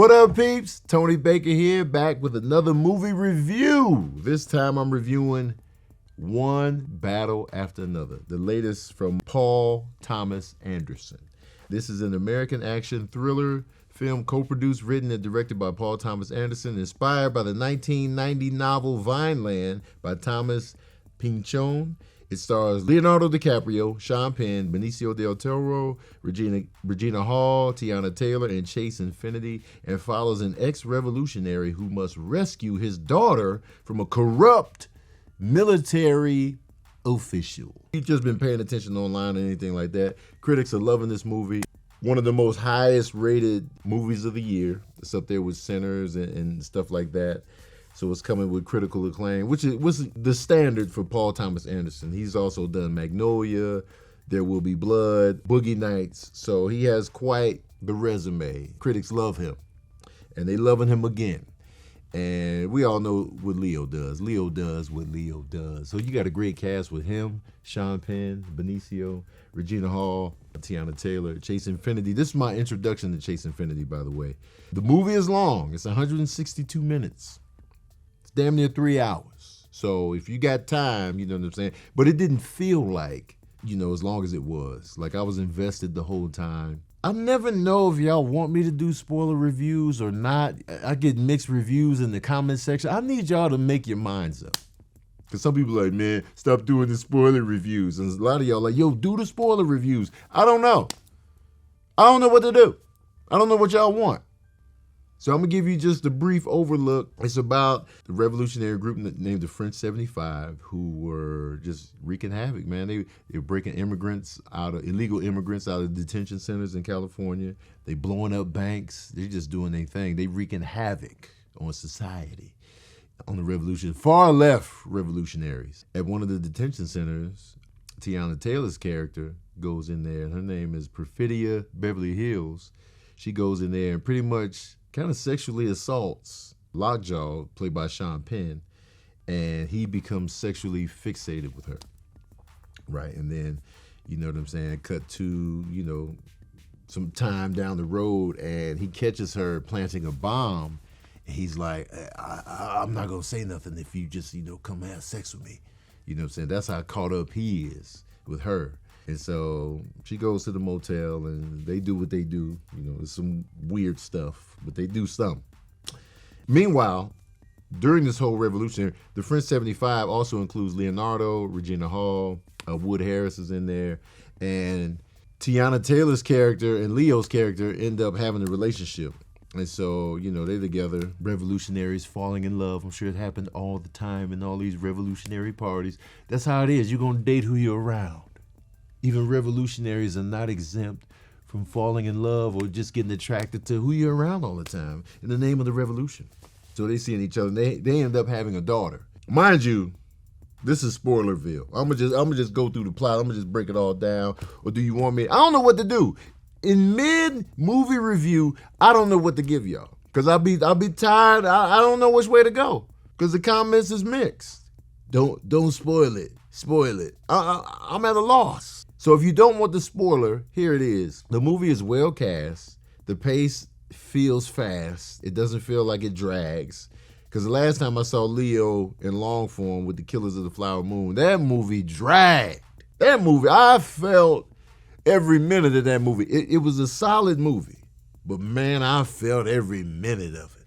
What up, peeps? Tony Baker here, back with another movie review. This time I'm reviewing One Battle After Another, the latest from Paul Thomas Anderson. This is an American action thriller film co-produced, written, and directed by Paul Thomas Anderson, inspired by the 1990 novel Vineland by Thomas Pynchon. It stars Leonardo DiCaprio, Sean Penn, Benicio del Toro, Regina Hall, Tiana Taylor, and Chase Infinity, and follows an ex-revolutionary who must rescue his daughter from a corrupt military official. You've just been paying attention online or anything like that. Critics are loving this movie. One of the most highest rated movies of the year. It's up there with Sinners and stuff like that. So it's coming with critical acclaim, which was the standard for Paul Thomas Anderson. He's also done Magnolia, There Will Be Blood, Boogie Nights. So he has quite the resume. Critics love him, and they loving him again. And we all know what Leo does. Leo does what Leo does. So you got a great cast with him, Sean Penn, Benicio, Regina Hall, Tiana Taylor, Chase Infinity. This is my introduction to Chase Infinity, by the way. The movie is long. It's 162 minutes. Damn near 3 hours. So if you got time, you know what I'm saying? But it didn't feel like, as long as it was. Like I was invested the whole time. I never know if y'all want me to do spoiler reviews or not. I get mixed reviews in the comment section. I need y'all to make your minds up. Because some people are like, man, stop doing the spoiler reviews. And a lot of y'all like, yo, do the spoiler reviews. I don't know. I don't know what to do. I don't know what y'all want. So I'm going to give you just a brief overlook. It's about the revolutionary group named the French 75 who were just wreaking havoc, man. They were breaking illegal immigrants out of detention centers in California. They blowing up banks. They're just doing their thing. They wreaking havoc on society, on the revolution. Far left revolutionaries. At one of the detention centers, Tiana Taylor's character goes in there, and her name is Perfidia Beverly Hills. She goes in there and pretty much kind of sexually assaults Lockjaw, played by Sean Penn, and he becomes sexually fixated with her. Right, and then, you know what I'm saying, cut to, some time down the road, and he catches her planting a bomb, and he's like, I'm not going to say nothing if you just, come have sex with me. You know what I'm saying? That's how caught up he is with her. And so she goes to the motel, and they do what they do. It's some weird stuff, but they do something. Meanwhile, during this whole revolution, the French 75 also includes Leonardo, Regina Hall, Wood Harris is in there, and Tiana Taylor's character and Leo's character end up having a relationship. And so, they're together, revolutionaries falling in love. I'm sure it happened all the time in all these revolutionary parties. That's how it is. You're going to date who you're around. Even revolutionaries are not exempt from falling in love or just getting attracted to who you're around all the time in the name of the revolution. So they seeing each other. They end up having a daughter. Mind you, this is Spoilerville. I'm gonna just go through the plot. I'm gonna just break it all down. Or do you want me? I don't know what to do. In mid-movie review, I don't know what to give y'all. Because I'll be tired. I don't know which way to go. Because the comments is mixed. Don't spoil it. Spoil it. I'm at a loss. So if you don't want the spoiler, here it is. The movie is well cast. The pace feels fast. It doesn't feel like it drags. Because the last time I saw Leo in long form with the Killers of the Flower Moon, that movie dragged. That movie, I felt every minute of that movie. It was a solid movie. But man, I felt every minute of it.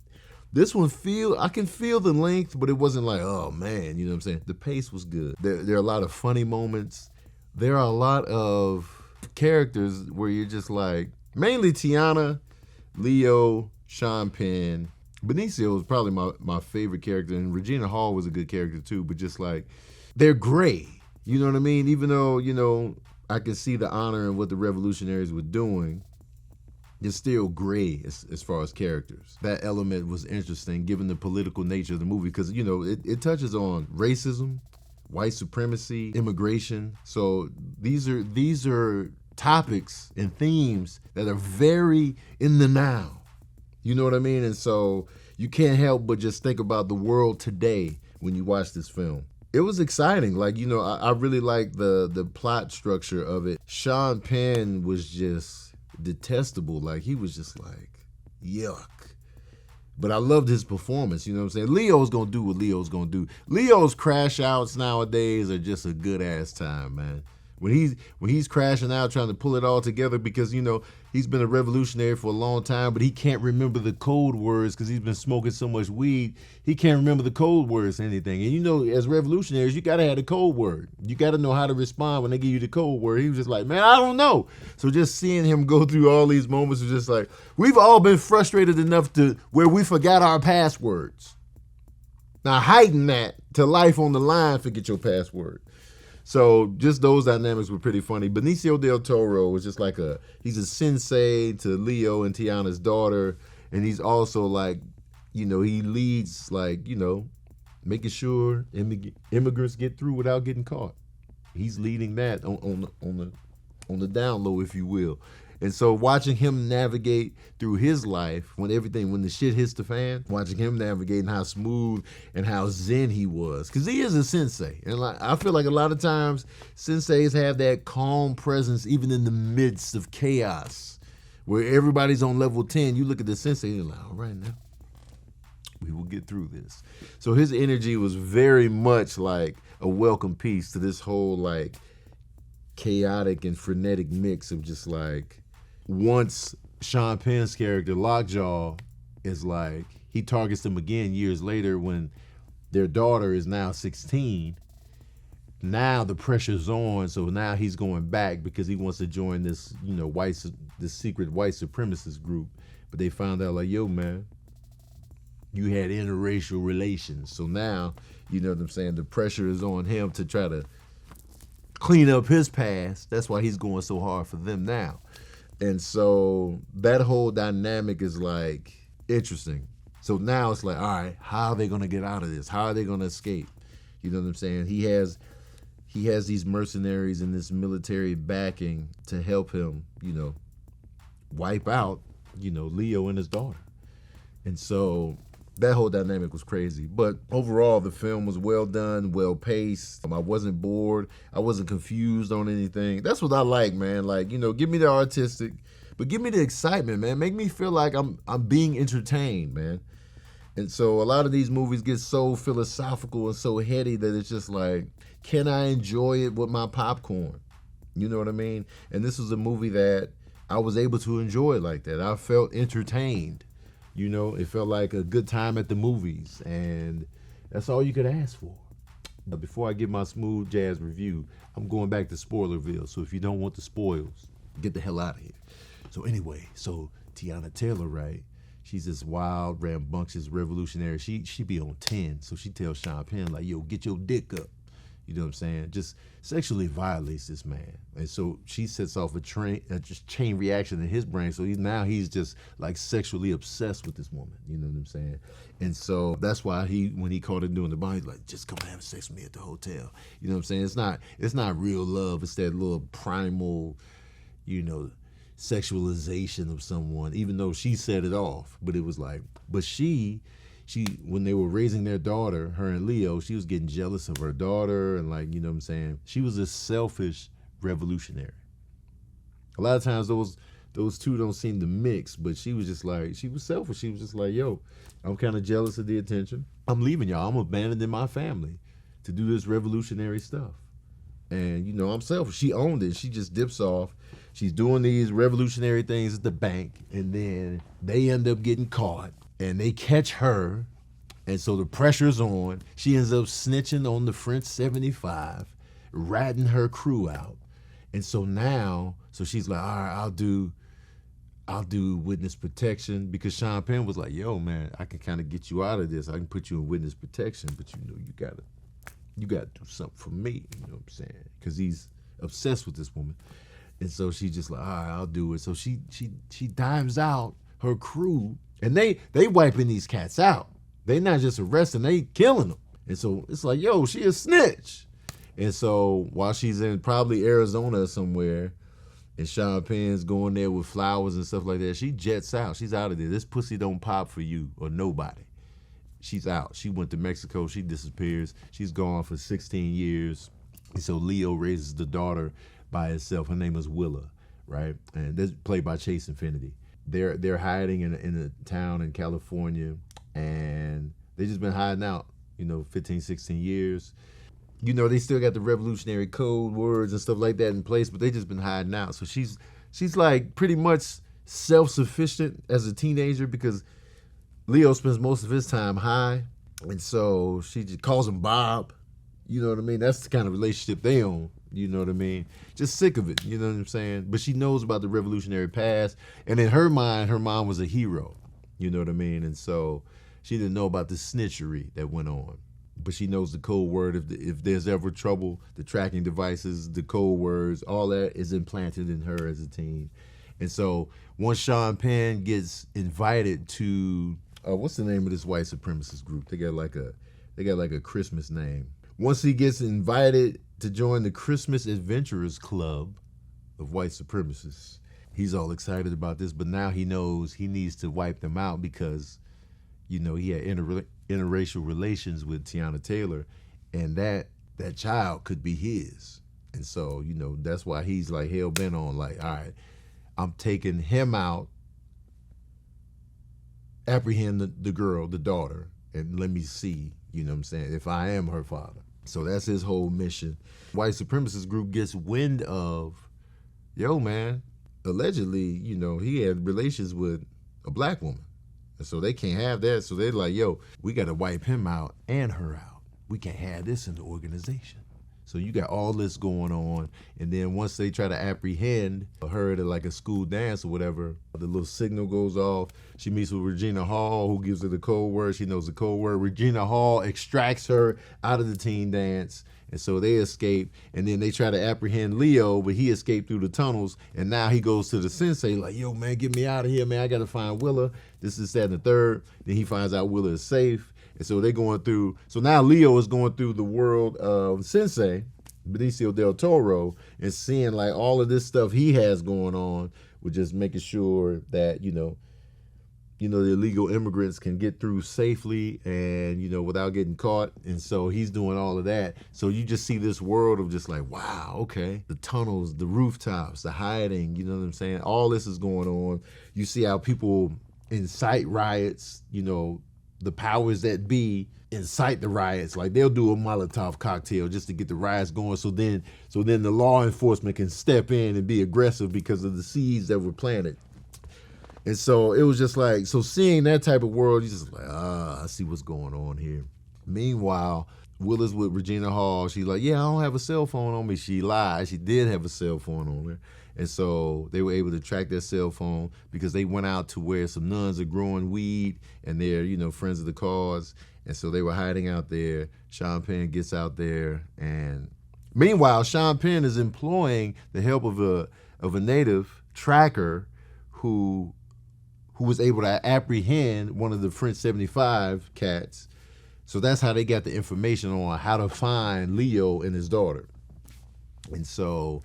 This one I can feel the length, but it wasn't like, oh man, you know what I'm saying? The pace was good. There are a lot of funny moments. There are a lot of characters where you're just like, mainly Tiana, Leo, Sean Penn. Benicio was probably my favorite character, and Regina Hall was a good character too, but just like, they're gray. You know what I mean? Even though, I can see the honor and what the revolutionaries were doing, it's still gray as far as characters. That element was interesting given the political nature of the movie because, it touches on racism, white supremacy, immigration. So these are topics and themes that are very in the now. You know what I mean? And so you can't help but just think about the world today when you watch this film. It was exciting. Like, I really like the plot structure of it. Sean Penn was just detestable. Like, he was just like, yuck. But I loved his performance, you know what I'm saying? Leo's gonna do what Leo's gonna do. Leo's crash outs nowadays are just a good ass time, man. When he's crashing out trying to pull it all together because, you know, he's been a revolutionary for a long time, but he can't remember the code words because he's been smoking so much weed. He can't remember the code words to anything. And you know, as revolutionaries, you gotta have the code word. You gotta know how to respond when they give you the code word. He was just like, man, I don't know. So just seeing him go through all these moments was just like, we've all been frustrated enough to where we forgot our passwords. Now heighten that to life on the line, forget your password. So just those dynamics were pretty funny. Benicio del Toro was just like he's a sensei to Leo and Tiana's daughter. And he's also like, you know, he leads like, you know, making sure immigrants get through without getting caught. He's leading that on the down low, if you will. And so watching him navigate through his life when the shit hits the fan, watching him navigate and how smooth and how zen he was. Because he is a sensei. And I feel like a lot of times senseis have that calm presence even in the midst of chaos. Where everybody's on level 10, you look at the sensei and you're like, all right now, we will get through this. So his energy was very much like a welcome piece to this whole like chaotic and frenetic mix of just like, once Sean Penn's character, Lockjaw, is like, he targets them again years later when their daughter is now 16. Now the pressure's on, so now he's going back because he wants to join this, you know, this secret white supremacist group. But they found out like, yo, man, you had interracial relations. So now, you know what I'm saying, the pressure is on him to try to clean up his past. That's why he's going so hard for them now. And so that whole dynamic is like interesting. So now it's like, all right, how are they going to get out of this? How are they going to escape? You know what I'm saying? He has these mercenaries and this military backing to help him, you know, wipe out, you know, Leo and his daughter. And so that whole dynamic was crazy. But overall, the film was well done, well paced. I wasn't bored. I wasn't confused on anything. That's what I like, man. Like, you know, give me the artistic, but give me the excitement, man. Make me feel like I'm being entertained, man. And so a lot of these movies get so philosophical and so heady that it's just like, can I enjoy it with my popcorn? You know what I mean? And this was a movie that I was able to enjoy like that. I felt entertained. You know, it felt like a good time at the movies, and that's all you could ask for. But before I give my smooth jazz review, I'm going back to Spoilerville, so if you don't want the spoils, get the hell out of here. So anyway, so Tiana Taylor, right? She's this wild, rambunctious revolutionary. She be on 10, so she tells Sean Penn, like, yo, get your dick up. You know what I'm saying? Just sexually violates this man. And so she sets off a chain reaction in his brain. So he's just like sexually obsessed with this woman. You know what I'm saying? And so that's why when he caught her doing the bond, he's like, just come have sex with me at the hotel. You know what I'm saying? It's not real love. It's that little primal, you know, sexualization of someone, even though she set it off. But it was like, but she when they were raising their daughter, her and Leo, she was getting jealous of her daughter, and like, you know what I'm saying? She was a selfish revolutionary. A lot of times those two don't seem to mix, but she was just like, she was selfish. She was just like, yo, I'm kind of jealous of the attention. I'm leaving y'all. I'm abandoning my family to do this revolutionary stuff. And, you know, I'm selfish. She owned it. She just dips off. She's doing these revolutionary things at the bank, and then they end up getting caught. And they catch her, and so the pressure's on. She ends up snitching on the French 75, ratting her crew out. And so now, she's like, all right, I'll do witness protection, because Sean Penn was like, yo, man, I can kind of get you out of this. I can put you in witness protection, but you know, you gotta do something for me, you know what I'm saying? Because he's obsessed with this woman. And so she's just like, all right, I'll do it. So she dives out her crew, and they wiping these cats out. They not just arresting, they killing them. And so it's like, yo, she a snitch. And so while she's in probably Arizona somewhere, and Sean Penn's going there with flowers and stuff like that, she jets out. She's out of there. This pussy don't pop for you or nobody. She's out. She went to Mexico. She disappears. She's gone for 16 years. And so Leo raises the daughter by herself. Her name is Willa, right? And that's played by Chase Infinity. they're hiding in a town in California, and they just been hiding out, 15, 16 years. They still got the revolutionary code words and stuff like that in place, but they just been hiding out. So she's like pretty much self-sufficient as a teenager because Leo spends most of his time high, and so she just calls him Bob. You know what I mean? That's the kind of relationship they own. You know what I mean? Just sick of it. You know what I'm saying? But she knows about the revolutionary past, and in her mind, her mom was a hero. You know what I mean? And so she didn't know about the snitchery that went on. But she knows the code word. If there's ever trouble, the tracking devices, the code words, all that is implanted in her as a teen. And so once Sean Penn gets invited to what's the name of this white supremacist group? They got like a Christmas name. Once he gets invited to join the Christmas Adventurers Club of white supremacists, he's all excited about this. But now he knows he needs to wipe them out because, he had interracial relations with Tiana Taylor, and that child could be his. And so, that's why he's like hell bent on like, all right, I'm taking him out, apprehend the girl, the daughter, and let me see, if I am her father. So that's his whole mission. White supremacist group gets wind of, yo, man, allegedly, he had relations with a black woman. And so they can't have that. So they're like, yo, we got to wipe him out and her out. We can't have this in the organization. So you got all this going on. And then once they try to apprehend her at like a school dance or whatever, the little signal goes off. She meets with Regina Hall, who gives her the code word. She knows the code word. Regina Hall extracts her out of the teen dance. And so they escape, and then they try to apprehend Leo, but he escaped through the tunnels, and now he goes to the sensei like, yo, man, get me out of here, man. I got to find Willa. This is that and the third. Then he finds out Willa is safe, and so they're going through. So now Leo is going through the world of Sensei, Benicio del Toro, and seeing like all of this stuff he has going on with just making sure that, the illegal immigrants can get through safely and, without getting caught. And so he's doing all of that. So you just see this world of just like, wow, okay. The tunnels, the rooftops, the hiding, you know what I'm saying? All this is going on. You see how people incite riots, the powers that be incite the riots. Like they'll do a Molotov cocktail just to get the riots going. So then the law enforcement can step in and be aggressive because of the seeds that were planted. And so it was just like, so seeing that type of world, you're just like, I see what's going on here. Meanwhile, Willa's with Regina Hall. She's like, yeah, I don't have a cell phone on me. She lied. She did have a cell phone on her. And so they were able to track their cell phone because they went out to where some nuns are growing weed and they're, friends of the cause. And so they were hiding out there. Sean Penn gets out there. And meanwhile, Sean Penn is employing the help of a native tracker who was able to apprehend one of the French 75 cats. So that's how they got the information on how to find Leo and his daughter. And so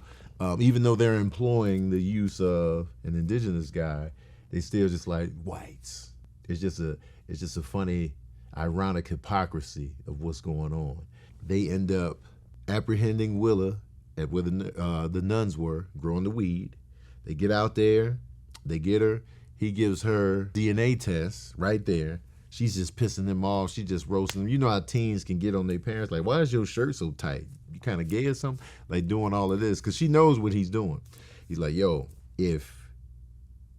even though they're employing the use of an indigenous guy, they still just like whites. It's just a funny, ironic hypocrisy of what's going on. They end up apprehending Willa at where the nuns were growing the weed. They get out there, they get her. He gives her DNA tests right there. She's just pissing them off. She's just roasting them. You know how teens can get on their parents, like, why is your shirt so tight? You kind of gay or something? Like doing all of this, because she knows what he's doing. He's like, yo, if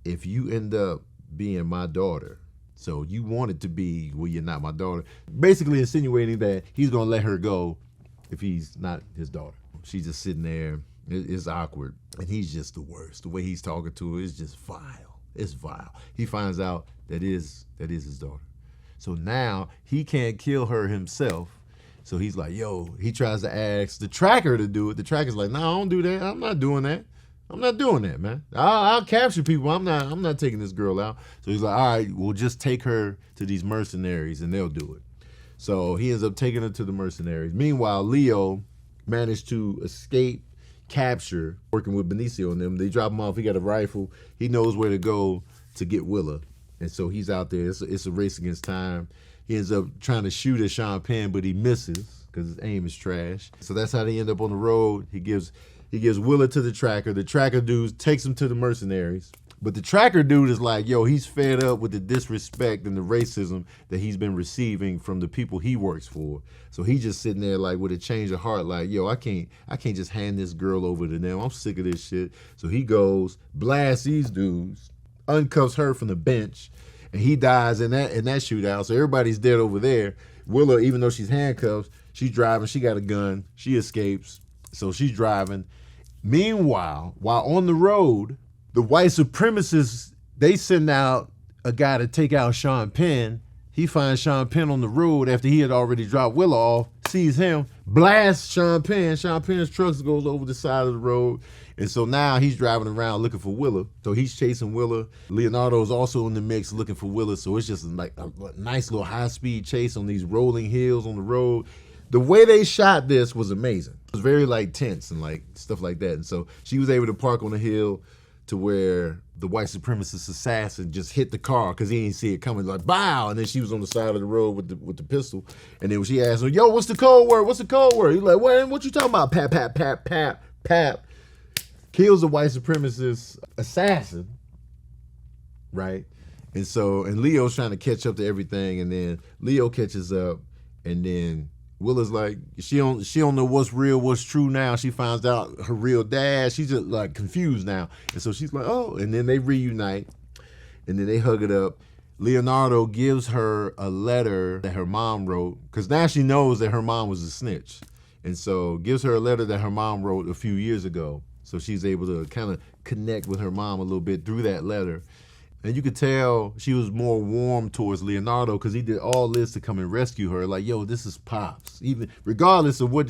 you end up being my daughter, so you want it to be, well, you're not my daughter. Basically insinuating that he's going to let her go if he's not his daughter. She's just sitting there. It's awkward. And he's just the worst. The way he's talking to her is just vile. It's vile. He finds out that is his daughter. So now he can't kill her himself. So he's like, yo, he tries to ask the tracker to do it. The tracker's like, no, I don't do that. I'm not doing that. I'm not doing that, man. I'll capture people. I'm not taking this girl out. So he's like, all right, we'll just take her to these mercenaries and they'll do it. So he ends up taking her to the mercenaries. Meanwhile, Leo managed to escape capture, working with Benicio and them. They drop him off. He got a rifle. He knows where to go to get Willa. And so he's out there. It's a race against time. He ends up trying to shoot at Sean Penn, but he misses because his aim is trash. So that's how they end up on the road. He gives Willa to the tracker. The tracker dude takes him to the mercenaries. But the tracker dude is like, yo, he's fed up with the disrespect and the racism that he's been receiving from the people he works for. So he just sitting there like with a change of heart, like, yo, I can't just hand this girl over to them. I'm sick of this shit. So he goes, blasts these dudes, uncuffs her from the bench, and he dies in that shootout. So everybody's dead over there. Willow, even though she's handcuffed, she's driving. She got a gun. She escapes. So she's driving. Meanwhile, while on the road, the white supremacists, they send out a guy to take out Sean Penn. He finds Sean Penn on the road after he had already dropped Willow off, sees him, blasts Sean Penn. Sean Penn's truck goes over the side of the road. And so now he's driving around looking for Willa. So he's chasing Willa. Leonardo's also in the mix looking for Willa. So it's just like a nice little high-speed chase on these rolling hills on the road. The way they shot this was amazing. It was very like tense and like stuff like that. And so she was able to park on a hill to where the white supremacist assassin just hit the car because he didn't see it coming, like, bow, and then she was on the side of the road with the pistol. And then when she asked him, yo, what's the code word? What's the code word? He's like, what you talking about? Pap, pap, pap, pap, pap. Kills the white supremacist assassin, right? And so, and Leo's trying to catch up to everything, and then Leo catches up, and then Willa's like, she don't know what's real, what's true now. She finds out her real dad. She's just like confused now. And so she's like, oh, and then they reunite and then they hug it up. Leonardo gives her a letter that her mom wrote, because now she knows that her mom was a snitch. And so gives her a letter that her mom wrote a few years ago. So she's able to kind of connect with her mom a little bit through that letter. And you could tell she was more warm towards Leonardo because he did all this to come and rescue her. Like, yo, this is Pops. Even regardless of what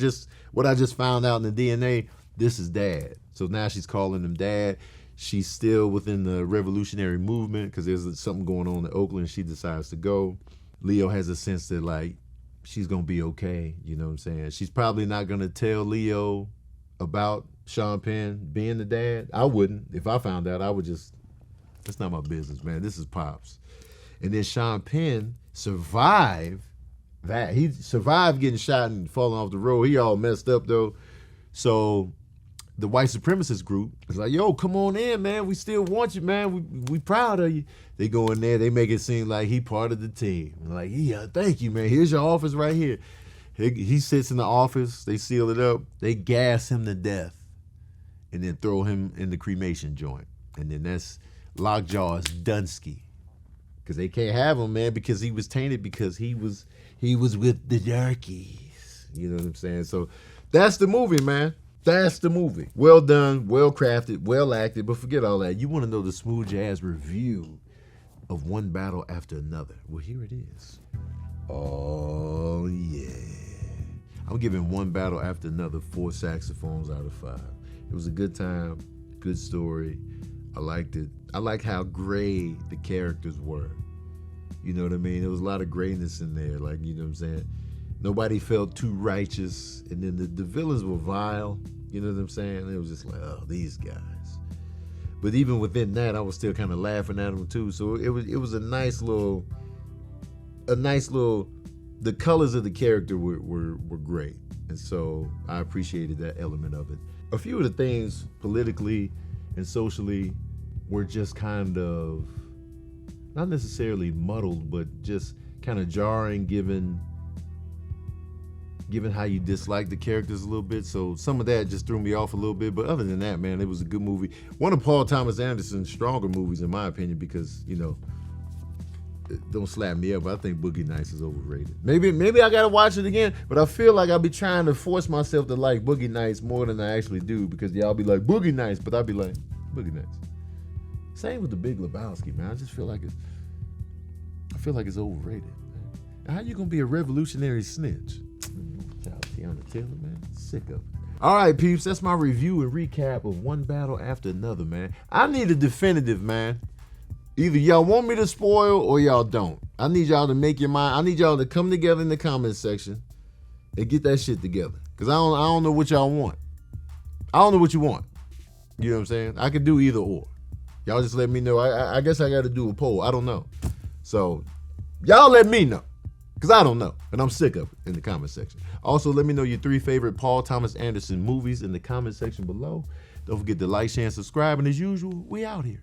I just found out in the DNA, this is Dad. So now she's calling him Dad. She's still within the revolutionary movement because there's something going on in Oakland. She decides to go. Leo has a sense that, like, she's going to be okay. You know what I'm saying? She's probably not going to tell Leo about Sean Penn being the dad. I wouldn't. If I found out, I would just... That's not my business, man. This is Pops. And then Sean Penn survived that. He survived getting shot and falling off the road. He all messed up, though. So the white supremacist group is like, yo, come on in, man. We still want you, man. We proud of you. They go in there. They make it seem like he part of the team. Like, yeah, thank you, man. Here's your office right here. He sits in the office. They seal it up. They gas him to death and then throw him in the cremation joint. And then that's... Lockjaw is Dunsky, because they can't have him, man, because he was tainted because he was with the darkies. You know what I'm saying? So that's the movie, man. That's the movie. Well done, well crafted, well acted. But forget all that. You want to know the smooth jazz review of One Battle After Another? Well, here it is. Oh yeah, I'm giving One Battle After Another 4 saxophones out of 5. It was a good time, good story. I liked it. I like how gray the characters were. You know what I mean? There was a lot of grayness in there. Like, you know what I'm saying? Nobody felt too righteous. And then the villains were vile. You know what I'm saying? It was just like, oh, these guys. But even within that, I was still kind of laughing at them too. So it was a nice little, the colors of the character were great. And so I appreciated that element of it. A few of the things politically and socially were just kind of not necessarily muddled, but just kind of jarring given how you dislike the characters a little bit. So some of that just threw me off a little bit. But other than that, man, it was a good movie. One of Paul Thomas Anderson's stronger movies, in my opinion, because, you know, don't slap me up, but I think Boogie Nights is overrated. Maybe I gotta watch it again, but I feel like I'll be trying to force myself to like Boogie Nights more than I actually do, because y'all be like Boogie Nights, but I'll be like Boogie Nights. Same with The Big Lebowski, man. I just feel like it's overrated, man. How you gonna be a revolutionary snitch? Child Tiana Taylor, man. Sick of it. All right, peeps, that's my review and recap of One Battle After Another, man. I need a definitive, man. Either y'all want me to spoil or y'all don't. I need y'all to make your mind. I need y'all to come together in the comments section and get that shit together. Because I don't know what y'all want. I don't know what you want. You know what I'm saying? I could do either or. Y'all just let me know. I guess I got to do a poll. I don't know. So y'all let me know. Because I don't know. And I'm sick of it in the comment section. Also, let me know your 3 favorite Paul Thomas Anderson movies in the comment section below. Don't forget to like, share, and subscribe. And as usual, we out here.